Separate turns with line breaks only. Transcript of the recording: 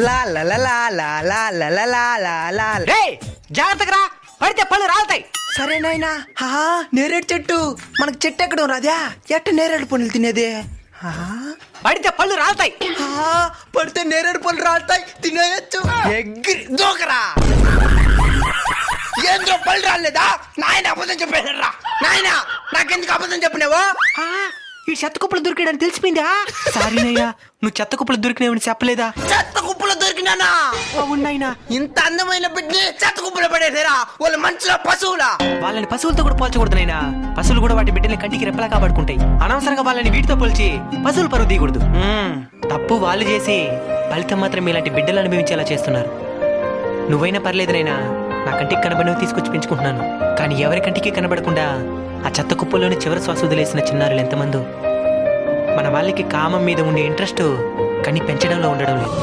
లా లా లా లా లా లా లా లా లా లా లా.
రేయ్ జాగ్రత్తగా రా, పడితే పళ్ళు రాలుతాయి.
సరే నాయనా. నేరేడు చెట్టు. మనకు చెట్టు ఎక్కడ ఉన్నదా? ఎట్ట నేరేడు పండ్లు తినేది?
పడితే పళ్ళు రాలుతాయి.
పడితే నేరేడు పళ్ళు రాలుతాయి, తినేయచ్చు. ఎగ్గిరి దూకరా. ఏంద్రో పళ్ళు రాలేదా? నాయన అబద్ధం చెప్పేశారా? నాయన నాకెందుకు అబద్ధం చెప్పినావో?
ఈ చెత్త కుప్పలు దొరికాడని తెలిసిపోయిందా? సారీనయ్యా, నువ్వు చెత్త కుప్పలు దొరికినావని చెప్పలేదా?
చెత్త కుప్పలో దొరికినానా?
అవునాయినా,
ఇంత అందమైన బిడ్డని చెత్త కుప్పలో పడేసారా? వాళ్ళు మంచిగా పశువులా?
వాళ్ళని పశువులతో కూడా పోల్చకూడదు నైనా. పశువులు కూడా వాటి బిడ్డల్ని కంటికి రెప్పలా కాపాడుకుంటాయి. అనవసరంగా వాళ్ళని వీటితో పోల్చి పశువులు పరువు తీయకూడదు. తప్పు వాళ్ళు చేసి ఫలితం మాత్రం ఇలాంటి బిడ్డలు అనుభవించేలా చేస్తున్నారు. నువ్వైనా పర్లేదు నైనా, నా కంటికి కనబడినవి తీసుకొచ్చి పెంచుకుంటున్నాను. కానీ ఎవరి కంటికి కనబడకుండా ఆ చెత్త కుప్పల్లోని చివరి శ్వాస వదిలేసిన చిన్నారులు ఎంతమందో. మన వాళ్ళకి కామం మీద ఉండే ఇంట్రెస్ట్ కానీ పెంచడంలో ఉండడం లేదు.